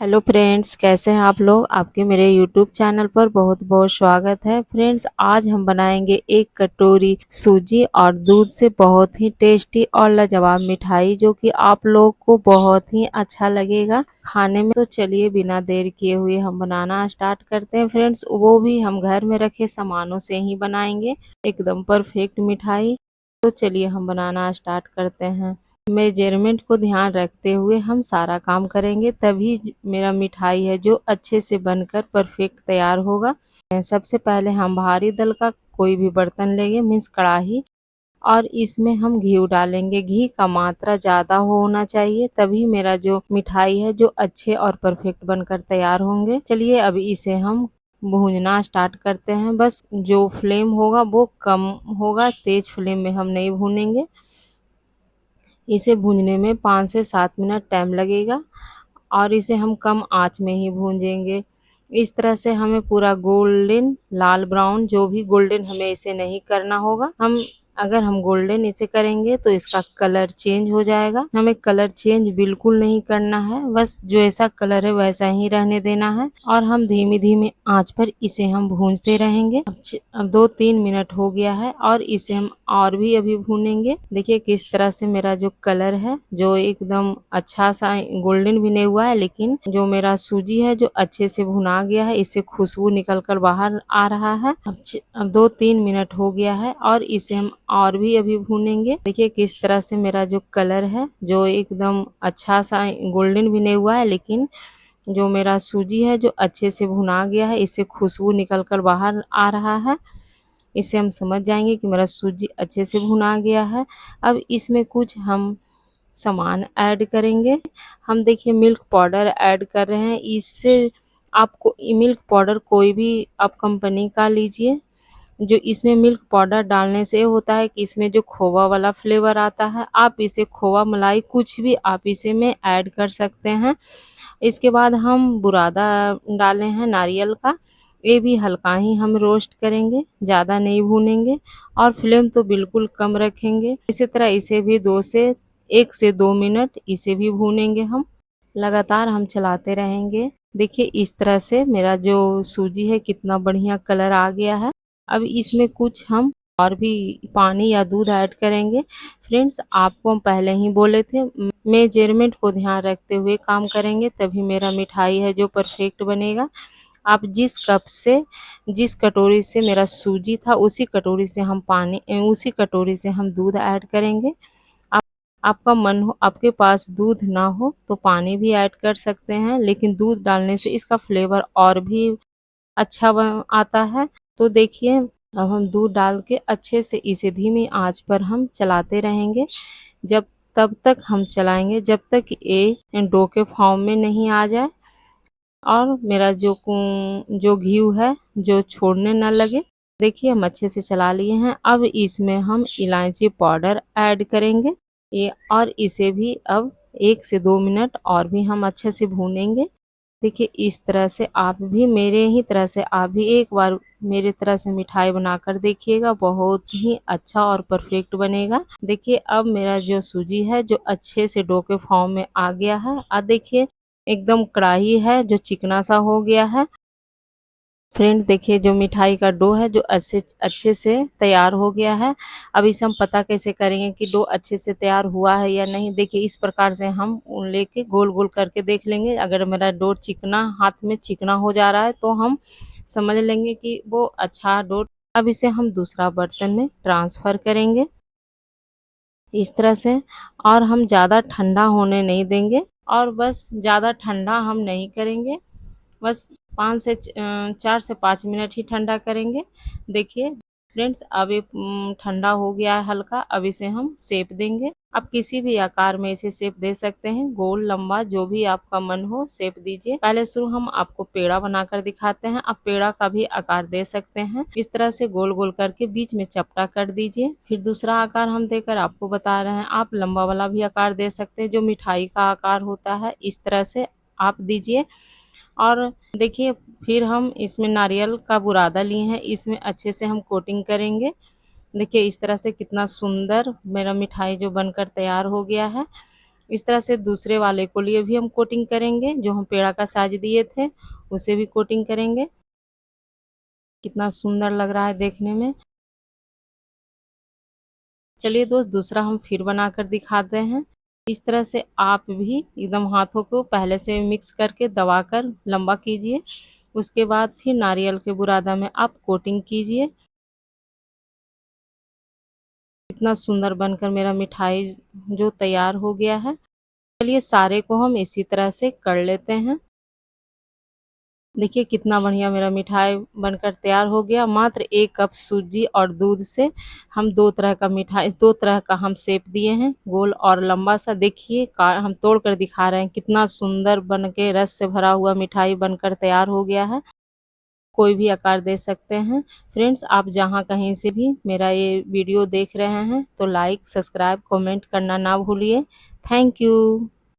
Hello friends, कैसे हैं आप लोग। आपके मेरे यूट्यूब चैनल पर बहुत बहुत स्वागत है। फ्रेंड्स, आज हम बनाएंगे एक कटोरी सूजी और दूध से बहुत ही टेस्टी और लाजवाब मिठाई, जो कि आप लोग को बहुत ही अच्छा लगेगा खाने में। तो चलिए बिना देर किए हुए हम बनाना स्टार्ट करते हैं फ्रेंड्स। वो भी हम घर में रखे सामानों से ही बनाएंगे एकदम परफेक्ट मिठाई। तो चलिए हम बनाना स्टार्ट करते हैं। मेजरमेंट को ध्यान रखते हुए हम सारा काम करेंगे, तभी मेरा मिठाई है जो अच्छे से बनकर परफेक्ट तैयार होगा। सबसे पहले हम भारी दल का कोई भी बर्तन लेंगे, मीन्स कढ़ाई, और इसमें हम घी डालेंगे। घी का मात्रा ज़्यादा होना चाहिए, तभी मेरा जो मिठाई है जो अच्छे और परफेक्ट बनकर तैयार होंगे। चलिए अब इसे हम भूनना स्टार्ट करते हैं। बस जो फ्लेम होगा वो कम होगा, तेज फ्लेम में हम नहीं भूनेंगे। इसे भूनने में 5 से 7 मिनट टाइम लगेगा और इसे हम कम आंच में ही भूंजेंगे। इस तरह से हमें पूरा गोल्डन लाल ब्राउन, जो भी गोल्डन, हमें इसे नहीं करना होगा। अगर हम गोल्डन इसे करेंगे तो इसका कलर चेंज हो जाएगा। हमें कलर चेंज बिल्कुल नहीं करना है, बस जो ऐसा कलर है वैसा ही रहने देना है और हम धीमी धीमी आंच पर इसे हम भूनते रहेंगे। अब 2-3 मिनट हो गया है और इसे हम और भी अभी भूनेंगे। देखिए किस तरह से मेरा जो कलर है जो एकदम अच्छा सा गोल्डन भी नहीं हुआ है, लेकिन जो मेरा सूजी है जो अच्छे से भुना गया है, इससे खुशबू निकल कर बाहर आ रहा है। अब 2-3 मिनट हो गया है और इसे हम और भी अभी भूनेंगे। देखिए किस तरह से मेरा जो कलर है जो एकदम अच्छा सा गोल्डन भी नहीं हुआ है, लेकिन जो मेरा सूजी है जो अच्छे से भुना गया है, इससे खुशबू निकल कर बाहर आ रहा है। इससे हम समझ जाएंगे कि मेरा सूजी अच्छे से भुना गया है। अब इसमें कुछ हम सामान ऐड करेंगे। हम देखिए मिल्क पाउडर ऐड कर रहे हैं। इससे आपको मिल्क पाउडर कोई भी आप कंपनी का लीजिए। जो इसमें मिल्क पाउडर डालने से होता है कि इसमें जो खोवा वाला फ्लेवर आता है, आप इसे खोवा मलाई कुछ भी आप इसे में ऐड कर सकते हैं। इसके बाद हम बुरादा डाले हैं नारियल का। ये भी हल्का ही हम रोस्ट करेंगे, ज़्यादा नहीं भूनेंगे और फ्लेम तो बिल्कुल कम रखेंगे। इसी तरह इसे भी 1 से 2 मिनट इसे भी भूनेंगे। हम लगातार हम चलाते रहेंगे। देखिए इस तरह से मेरा जो सूजी है कितना बढ़िया कलर आ गया है। अब इसमें कुछ हम और भी पानी या दूध ऐड करेंगे। फ्रेंड्स, आपको हम पहले ही बोले थे, मेजरमेंट को ध्यान रखते हुए काम करेंगे, तभी मेरा मिठाई है जो परफेक्ट बनेगा। आप जिस कटोरी से मेरा सूजी था उसी कटोरी से हम पानी, उसी कटोरी से हम दूध ऐड करेंगे। आप आपका मन हो, आपके पास दूध ना हो तो पानी भी ऐड कर सकते हैं, लेकिन दूध डालने से इसका फ्लेवर और भी अच्छा आता है। तो देखिए अब हम दूध डाल के अच्छे से इसे धीमी आंच पर हम चलाते रहेंगे। जब तब तक हम चलाएंगे जब तक ये डो के फॉर्म में नहीं आ जाए और मेरा जो घी है जो छोड़ने ना लगे। देखिए हम अच्छे से चला लिए हैं। अब इसमें हम इलायची पाउडर ऐड करेंगे ये, और इसे भी अब 1 से 2 मिनट और भी हम अच्छे से भूनेंगे। देखिए इस तरह से आप भी मेरे ही तरह से आप भी एक बार मेरे तरह से मिठाई बनाकर देखिएगा, बहुत ही अच्छा और परफेक्ट बनेगा। देखिए अब मेरा जो सूजी है जो अच्छे से डो के फॉर्म में आ गया है। और देखिए एकदम कड़ाही है जो चिकना सा हो गया है। फ्रेंड देखिए जो मिठाई का डो है जो अच्छे से तैयार हो गया है। अब इसे हम पता कैसे करेंगे कि डो अच्छे से तैयार हुआ है या नहीं। देखिए इस प्रकार से हम लेके गोल गोल करके देख लेंगे। अगर मेरा डो चिकना, हाथ में चिकना हो जा रहा है, तो हम समझ लेंगे कि वो अच्छा डो। अब इसे हम दूसरा बर्तन में ट्रांसफ़र करेंगे इस तरह से, और हम ज़्यादा ठंडा होने नहीं देंगे और बस ज़्यादा ठंडा हम नहीं करेंगे। बस 4 से 5 मिनट ही ठंडा करेंगे। देखिए फ्रेंड्स अब ये ठंडा हो गया है हल्का। अब इसे हम शेप देंगे। आप किसी भी आकार में इसे शेप दे सकते हैं, गोल लंबा जो भी आपका मन हो शेप दीजिए। पहले शुरू हम आपको पेड़ा बनाकर दिखाते हैं। आप पेड़ा का भी आकार दे सकते हैं। इस तरह से गोल गोल करके बीच में चपटा कर दीजिए। फिर दूसरा आकार हम देकर आपको बता रहे हैं, आप लंबा वाला भी आकार दे सकते हैं जो मिठाई का आकार होता है, इस तरह से आप दीजिए। और देखिए फिर हम इसमें नारियल का बुरादा लिए हैं, इसमें अच्छे से हम कोटिंग करेंगे। देखिए इस तरह से कितना सुंदर मेरा मिठाई जो बनकर तैयार हो गया है। इस तरह से दूसरे वाले को लिए भी हम कोटिंग करेंगे, जो हम पेड़ा का साइज दिए थे उसे भी कोटिंग करेंगे। कितना सुंदर लग रहा है देखने में। चलिए दोस्त, दूसरा हम फिर बनाकर दिखाते हैं। इस तरह से आप भी एकदम हाथों को पहले से मिक्स करके दबाकर लंबा कीजिए। उसके बाद फिर नारियल के बुरादा में आप कोटिंग कीजिए। इतना सुंदर बनकर मेरा मिठाई जो तैयार हो गया है। चलिए सारे को हम इसी तरह से कर लेते हैं। देखिए कितना बढ़िया मेरा मिठाई बनकर तैयार हो गया। मात्र 1 कप सूजी और दूध से हम दो तरह का हम शेप दिए हैं, गोल और लंबा सा। देखिए हम तोड़ कर दिखा रहे हैं, कितना सुंदर बन के रस से भरा हुआ मिठाई बनकर तैयार हो गया है। कोई भी आकार दे सकते हैं। फ्रेंड्स, आप जहाँ कहीं से भी मेरा ये वीडियो देख रहे हैं तो लाइक, सब्सक्राइब, कमेंट करना ना भूलिए। Thank you.